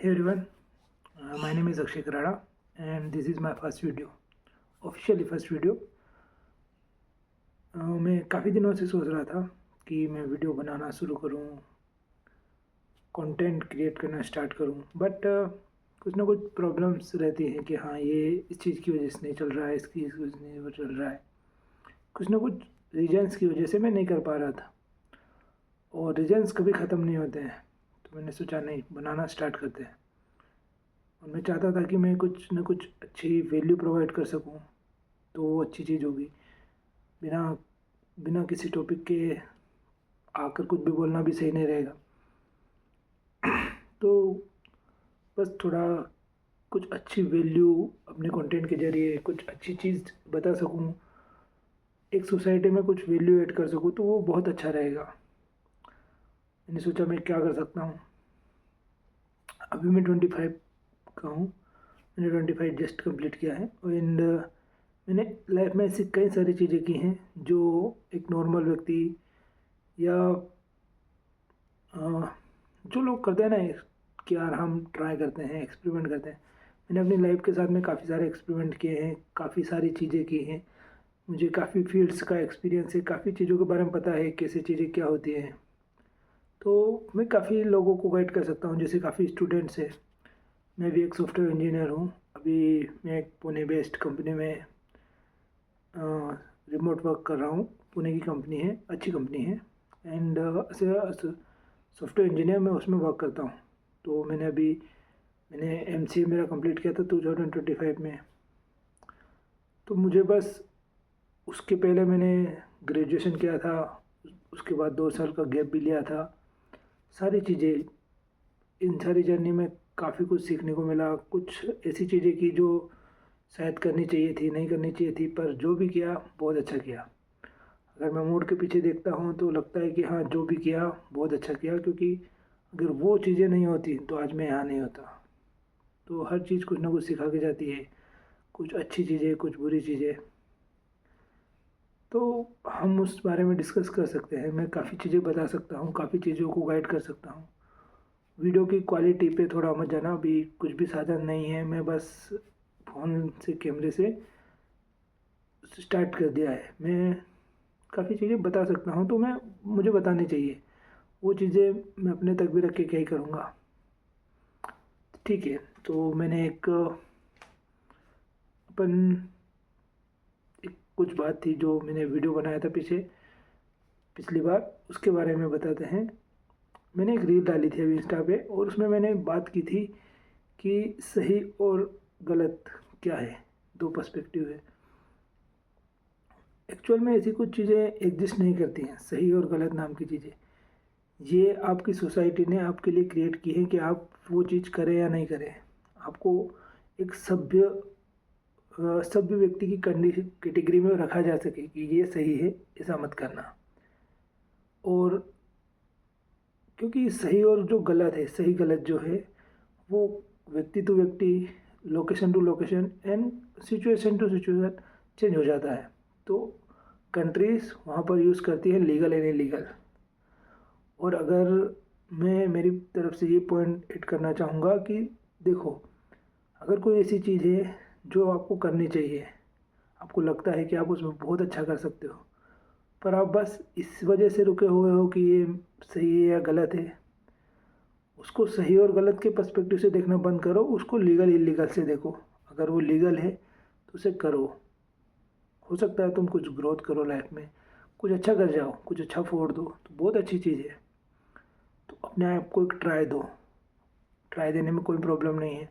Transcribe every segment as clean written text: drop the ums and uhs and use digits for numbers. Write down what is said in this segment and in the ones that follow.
Hey everyone, my name is Akshay Karada and this is my first video, officially first video. मैं काफ़ी दिनों से सोच रहा था कि मैं वीडियो बनाना शुरू करूं, कंटेंट क्रिएट करना स्टार्ट करूं, बट कुछ ना कुछ प्रॉब्लम्स रहती हैं कि हाँ ये इस चीज़ की वजह से नहीं चल रहा है, इसकी इस वजह से नहीं चल रहा है, कुछ ना कुछ रीजन्स की वजह से मैं नहीं कर पा रहा था और रीजन्स कभी ख़त्म नहीं होते हैं। तो मैंने सोचा नहीं, बनाना स्टार्ट करते हैं। और मैं चाहता था कि मैं कुछ ना कुछ अच्छी वैल्यू प्रोवाइड कर सकूं, तो वो अच्छी चीज़ होगी। बिना बिना किसी टॉपिक के आकर कुछ भी बोलना भी सही नहीं रहेगा। तो बस थोड़ा कुछ अच्छी वैल्यू अपने कंटेंट के ज़रिए कुछ अच्छी चीज़ बता सकूं, एक सोसाइटी में कुछ वैल्यू ऐड कर सकूं, तो वो बहुत अच्छा रहेगा। मैंने सोचा मैं क्या कर सकता हूँ। अभी मैं 25 का हूँ, मैंने 25 जस्ट कंप्लीट किया है एंड मैंने लाइफ में ऐसी कई सारी चीज़ें की हैं जो एक नॉर्मल व्यक्ति या जो लोग करते हैं ना कि यार हम ट्राई करते हैं, एक्सपेरिमेंट करते हैं। मैंने अपनी लाइफ के साथ में काफ़ी सारे एक्सपेरिमेंट किए हैं, काफ़ी सारी चीज़ें की हैं। मुझे काफ़ी फील्ड्स का एक्सपीरियंस है, काफ़ी चीज़ों के बारे में पता है कैसे चीज़ें क्या होती हैं। तो मैं काफ़ी लोगों को गाइड कर सकता हूँ, जैसे काफ़ी स्टूडेंट्स हैं। मैं भी एक सॉफ्टवेयर इंजीनियर हूँ। अभी मैं एक पुणे बेस्ड कंपनी में रिमोट वर्क कर रहा हूँ। पुणे की कंपनी है, अच्छी कंपनी है एंड सॉफ्टवेयर इंजीनियर मैं उसमें वर्क करता हूँ। तो मैंने एमसीए मेरा कंप्लीट किया था 2025 में। तो मुझे बस उसके पहले मैंने ग्रेजुएशन किया था, उसके बाद 2 साल का गैप भी लिया था। सारी चीज़ें, इन सारी जर्नी में काफ़ी कुछ सीखने को मिला। कुछ ऐसी चीज़ें की जो शायद करनी चाहिए थी, नहीं करनी चाहिए थी, पर जो भी किया बहुत अच्छा किया। अगर मैं मोड़ के पीछे देखता हूँ तो लगता है कि हाँ, जो भी किया बहुत अच्छा किया, क्योंकि अगर वो चीज़ें नहीं होती तो आज मैं यहाँ नहीं होता। तो हर चीज़ कुछ ना कुछ सिखा के जाती है, कुछ अच्छी चीज़ें, कुछ बुरी चीज़ें। तो हम उस बारे में डिस्कस कर सकते हैं। मैं काफ़ी चीज़ें बता सकता हूँ, काफ़ी चीज़ों को गाइड कर सकता हूँ। वीडियो की क्वालिटी पे थोड़ा मत जाना, अभी कुछ भी साधन नहीं है। मैं बस फ़ोन से, कैमरे से स्टार्ट कर दिया है। मैं काफ़ी चीज़ें बता सकता हूँ, तो मुझे बतानी चाहिए। वो चीज़ें मैं अपने तक भी रख के क्या ही करूँगा। ठीक है, तो मैंने अपन एक कुछ बात थी जो मैंने वीडियो बनाया था पिछली बार, उसके बारे में बताते हैं। मैंने एक रील डाली थी अभी इंस्टा पे और उसमें मैंने बात की थी कि सही और गलत क्या है, दो पर्सपेक्टिव है। एक्चुअल में ऐसी कुछ चीज़ें एग्जिस्ट नहीं करती हैं, सही और गलत नाम की चीज़ें। ये आपकी सोसाइटी ने आपके लिए क्रिएट की है कि आप वो चीज़ करें या नहीं करें। आपको एक सभ्य व्यक्ति की कंडीशन कैटेगरी में रखा जा सके कि ये सही है, ऐसा मत करना। और क्योंकि सही और जो गलत है, सही गलत जो है वो व्यक्ति टू व्यक्ति, location to location and situation to situation change हो जाता है। तो कंट्रीज़ वहाँ पर यूज़ करती है लीगल एंड इलीगल। और अगर मैं मेरी तरफ से ये पॉइंट ऐड करना चाहूँगा कि देखो, अगर कोई ऐसी चीज़ है जो आपको करनी चाहिए, आपको लगता है कि आप उसमें बहुत अच्छा कर सकते हो, पर आप बस इस वजह से रुके हुए हो कि ये सही है या गलत है, उसको सही और गलत के पर्सपेक्टिव से देखना बंद करो, उसको लीगल इलीगल से देखो। अगर वो लीगल है तो उसे करो। हो सकता है तुम कुछ ग्रोथ करो लाइफ में, कुछ अच्छा कर जाओ, कुछ अच्छा फोड़ दो, तो बहुत अच्छी चीज़ है। तो अपने आप को एक ट्राई दो, ट्राई देने में कोई प्रॉब्लम नहीं है।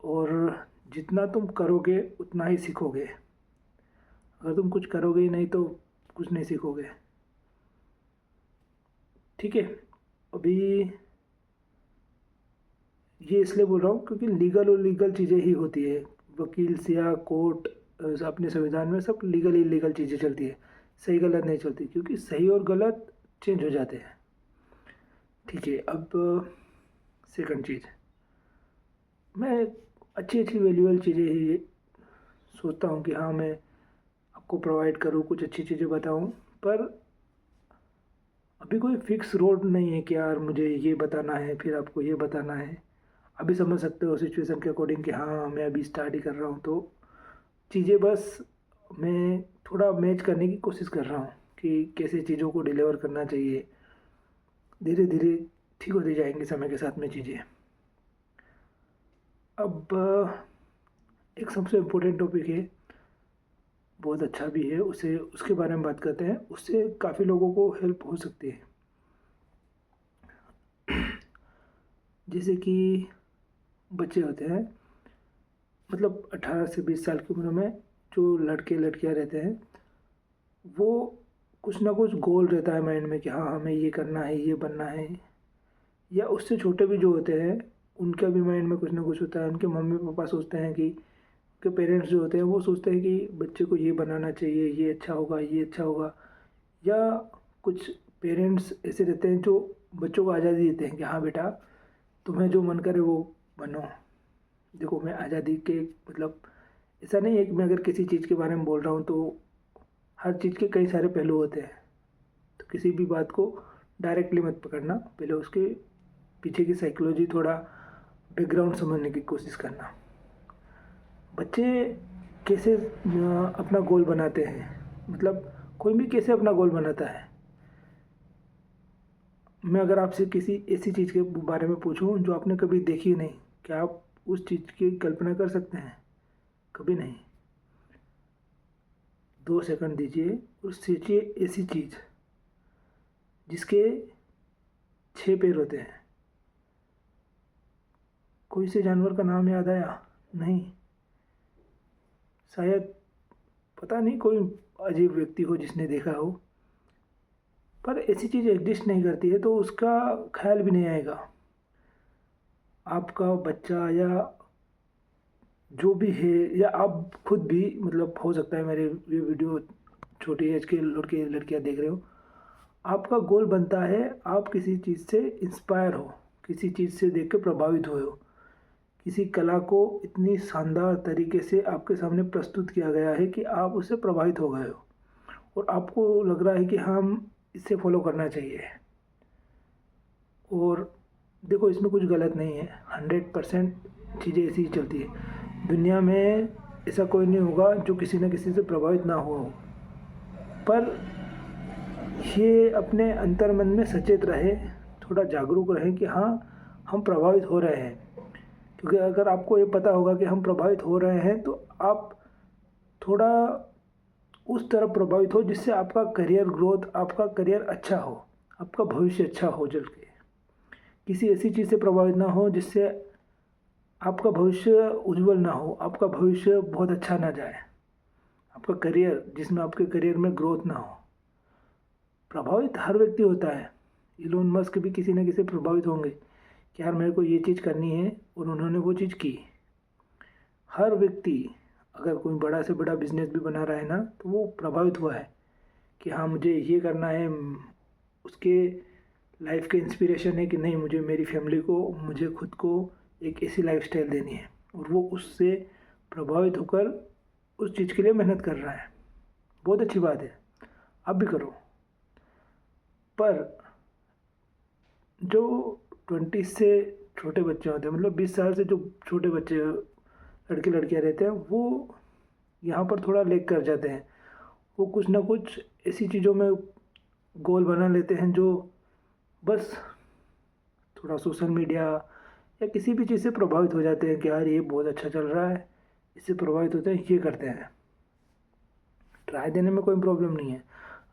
और जितना तुम करोगे उतना ही सीखोगे। अगर तुम कुछ करोगे ही नहीं तो कुछ नहीं सीखोगे। ठीक है, अभी ये इसलिए बोल रहा हूँ क्योंकि लीगल और लीगल चीज़ें ही होती है। वकील से या कोर्ट, अपने संविधान में सब लीगल इलीगल चीज़ें चलती है, सही गलत नहीं चलती, क्योंकि सही और गलत चेंज हो जाते हैं। ठीक है, अब सेकंड चीज़, मैं अच्छी अच्छी वैल्यूएबल चीज़ें ही सोचता हूँ कि हाँ मैं आपको प्रोवाइड करूँ, कुछ अच्छी चीज़ें बताऊँ। पर अभी कोई फिक्स रोड नहीं है कि यार मुझे ये बताना है फिर आपको ये बताना है। अभी समझ सकते हो सिचुएशन के अकॉर्डिंग कि हाँ मैं अभी स्टार्ट ही कर रहा हूँ, तो चीज़ें बस मैं थोड़ा मैच करने की कोशिश कर रहा हूँ कि कैसे चीज़ों को डिलीवर करना चाहिए। धीरे धीरे ठीक होती जाएंगी समय के साथ में चीज़ें। अब एक सबसे इम्पोर्टेंट टॉपिक है, बहुत अच्छा भी है, उसे उसके बारे में बात करते हैं। उससे काफ़ी लोगों को हेल्प हो सकती है। जैसे कि बच्चे होते हैं, मतलब 18 से 20 साल की उम्र में जो लड़के लड़कियां रहते हैं, वो कुछ ना कुछ गोल रहता है माइंड में कि हाँ हमें ये करना है, ये बनना है। या उससे छोटे भी जो होते हैं, उनका भी माइंड में कुछ ना कुछ होता है। उनके मम्मी पापा सोचते हैं कि, उनके पेरेंट्स जो होते हैं वो सोचते हैं कि बच्चे को ये बनाना चाहिए, ये अच्छा होगा, ये अच्छा होगा। या कुछ पेरेंट्स ऐसे रहते हैं जो बच्चों को आज़ादी देते हैं कि हाँ बेटा तुम्हें जो मन करे वो बनो। देखो मैं आज़ादी के मतलब ऐसा नहीं है कि मैं अगर किसी चीज़ के बारे में बोल रहा हूँ तो हर चीज़ के कई सारे पहलू होते हैं। तो किसी भी बात को डायरेक्टली मत पकड़ना, पहले उसके पीछे की साइकोलॉजी थोड़ा बैकग्राउंड समझने की कोशिश करना। बच्चे कैसे अपना गोल बनाते हैं, मतलब कोई भी कैसे अपना गोल बनाता है। मैं अगर आपसे किसी ऐसी चीज़ के बारे में पूछूं जो आपने कभी देखी नहीं, क्या आप उस चीज़ की कल्पना कर सकते हैं? कभी नहीं। 2 सेकंड दीजिए और सोचिए ऐसी चीज़ जिसके 6 पैर होते हैं। कोई से जानवर का नाम याद आया? नहीं। शायद पता नहीं कोई अजीब व्यक्ति हो जिसने देखा हो, पर ऐसी चीज़ एग्जिस्ट नहीं करती है तो उसका ख्याल भी नहीं आएगा। आपका बच्चा या जो भी है, या आप खुद भी, मतलब हो सकता है मेरे ये वीडियो छोटी एज के लड़के लड़कियां देख रहे हो, आपका गोल बनता है आप किसी चीज़ से इंस्पायर हो, किसी चीज़ से देख के प्रभावित हुए हो, किसी कला को इतनी शानदार तरीके से आपके सामने प्रस्तुत किया गया है कि आप उससे प्रभावित हो गए हो और आपको लग रहा है कि हम इससे फॉलो करना चाहिए। और देखो इसमें कुछ गलत नहीं है, 100% चीज़ें ऐसी ही चलती है दुनिया में। ऐसा कोई नहीं होगा जो किसी न किसी से प्रभावित ना हुआ हो, पर ये अपने अंतर मन में सचेत रहे, थोड़ा जागरूक रहे कि हाँ हम प्रभावित हो रहे हैं। क्योंकि अगर आपको ये पता होगा कि हम प्रभावित हो रहे हैं तो आप थोड़ा उस तरफ प्रभावित हो जिससे आपका करियर ग्रोथ, आपका करियर अच्छा हो, आपका भविष्य अच्छा हो। चल के किसी ऐसी चीज़ से प्रभावित ना हो जिससे आपका भविष्य उज्जवल ना हो, आपका भविष्य बहुत अच्छा ना जाए, आपका करियर जिसमें आपके करियर में ग्रोथ ना हो। प्रभावित हर व्यक्ति होता है। इलोन मस्क भी किसी न किसी प्रभावित होंगे कि यार मेरे को ये चीज़ करनी है और उन्होंने वो चीज़ की। हर व्यक्ति अगर कोई बड़ा से बड़ा बिजनेस भी बना रहा है ना तो वो प्रभावित हुआ है कि हाँ मुझे ये करना है। उसके लाइफ के इंस्पिरेशन है कि नहीं मुझे मेरी फैमिली को, मुझे खुद को एक ऐसी लाइफस्टाइल देनी है, और वो उससे प्रभावित होकर उस चीज़ के लिए मेहनत कर रहा है। बहुत अच्छी बात है, आप भी करो। पर जो 20 से छोटे बच्चे होते हैं, मतलब 20 साल से जो छोटे बच्चे लड़के लड़कियां रहते हैं, वो यहाँ पर थोड़ा लेग कर जाते हैं। वो कुछ ना कुछ ऐसी चीज़ों में गोल बना लेते हैं जो बस थोड़ा सोशल मीडिया या किसी भी चीज़ से प्रभावित हो जाते हैं कि यार ये बहुत अच्छा चल रहा है, इससे प्रभावित होते हैं, ये करते हैं। ट्राई देने में कोई प्रॉब्लम नहीं है।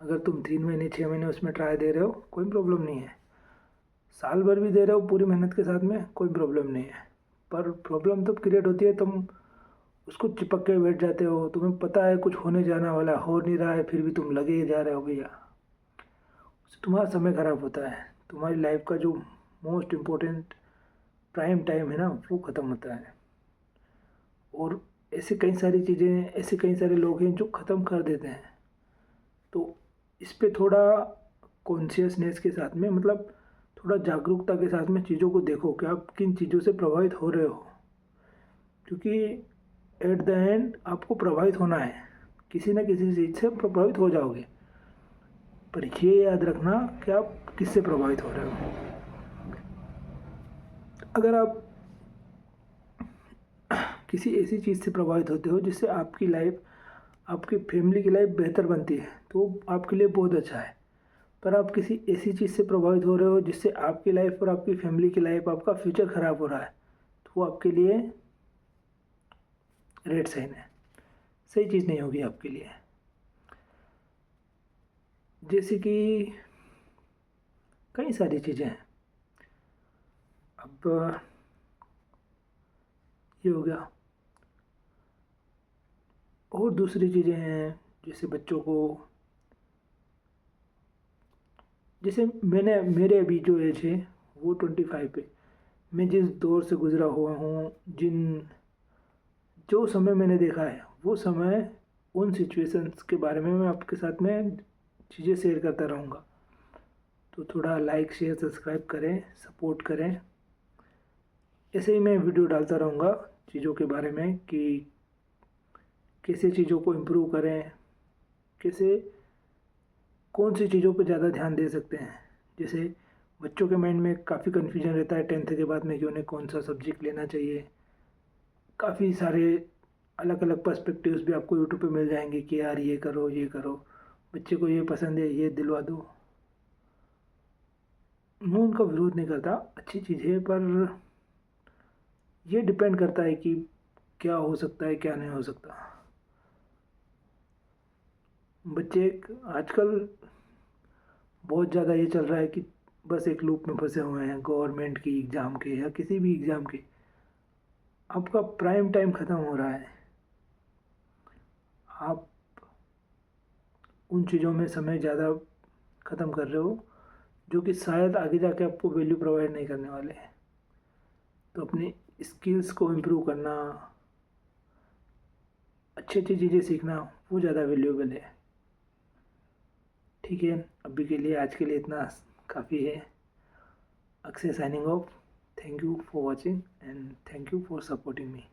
अगर तुम 3 महीने 6 महीने उसमें ट्राई दे रहे हो कोई प्रॉब्लम नहीं है। साल भर भी दे रहे हो पूरी मेहनत के साथ में कोई प्रॉब्लम नहीं है। पर प्रॉब्लम तब क्रिएट होती है तुम उसको चिपक के बैठ जाते हो, तुम्हें पता है कुछ होने जाने वाला हो नहीं रहा है फिर भी तुम लगे ही जा रहे हो भैया। उससे तुम्हारा समय ख़राब होता है, तुम्हारी लाइफ का जो मोस्ट इम्पोर्टेंट प्राइम टाइम है ना वो ख़त्म होता है। और ऐसे कई सारी चीज़ें, ऐसे कई सारे लोग हैं जो ख़त्म कर देते हैं। तो इस पे थोड़ा कॉन्शियसनेस के साथ में, मतलब थोड़ा जागरूकता के साथ में चीज़ों को देखो कि आप किन चीज़ों से प्रभावित हो रहे हो। क्योंकि एट द एंड आपको प्रभावित होना है, किसी न किसी चीज़ से प्रभावित हो जाओगे। पर ये याद रखना कि आप किससे प्रभावित हो रहे हो। अगर आप किसी ऐसी चीज़ से प्रभावित होते हो जिससे आपकी लाइफ, आपकी फैमिली की लाइफ बेहतर बनती है, तो आपके लिए बहुत अच्छा है। पर आप किसी ऐसी चीज़ से प्रभावित हो रहे हो जिससे आपकी लाइफ और आपकी फैमिली की लाइफ, आपका फ्यूचर ख़राब हो रहा है, तो वो आपके लिए रेड साइन है, सही चीज़ नहीं होगी आपके लिए। जैसे कि कई सारी चीज़ें हैं। अब ये हो गया, और दूसरी चीज़ें हैं जैसे बच्चों को, जैसे मेरे अभी जो एज है वो 25 पे, मैं जिस दौर से गुज़रा हुआ हूँ, जो समय मैंने देखा है, वो समय, उन सिचुएशंस के बारे में मैं आपके साथ में चीज़ें शेयर करता रहूँगा। तो थोड़ा लाइक, शेयर, सब्सक्राइब करें, सपोर्ट करें। ऐसे ही मैं वीडियो डालता रहूँगा चीज़ों के बारे में कि कैसे चीज़ों को इम्प्रूव करें, कैसे कौन सी चीज़ों पर ज़्यादा ध्यान दे सकते हैं। जैसे बच्चों के माइंड में काफ़ी कन्फ्यूजन रहता है 10th के बाद में कि उन्हें कौन सा सब्जेक्ट लेना चाहिए। काफ़ी सारे अलग अलग पर्सपेक्टिव्स भी आपको यूट्यूब पे मिल जाएंगे कि यार ये करो, ये करो, बच्चे को ये पसंद है, ये दिलवा दो। मैं उनका विरोध नहीं करता, अच्छी चीज़ है, पर ये डिपेंड करता है कि क्या हो सकता है, क्या नहीं हो सकता। बच्चे आजकल बहुत ज़्यादा ये चल रहा है कि बस एक लूप में फंसे हुए हैं, गवर्नमेंट की एग्ज़ाम के या किसी भी एग्ज़ाम के। आपका प्राइम टाइम ख़त्म हो रहा है, आप उन चीज़ों में समय ज़्यादा ख़त्म कर रहे हो जो कि शायद आगे जाके आपको वैल्यू प्रोवाइड नहीं करने वाले हैं। तो अपनी स्किल्स को इम्प्रूव करना, अच्छी अच्छी चीज़ें सीखना, वो ज़्यादा वैल्यूएबल है। ठीक है, अभी के लिए, आज के लिए इतना काफ़ी है। Akshay signing off. Thank you for watching and thank you for supporting me.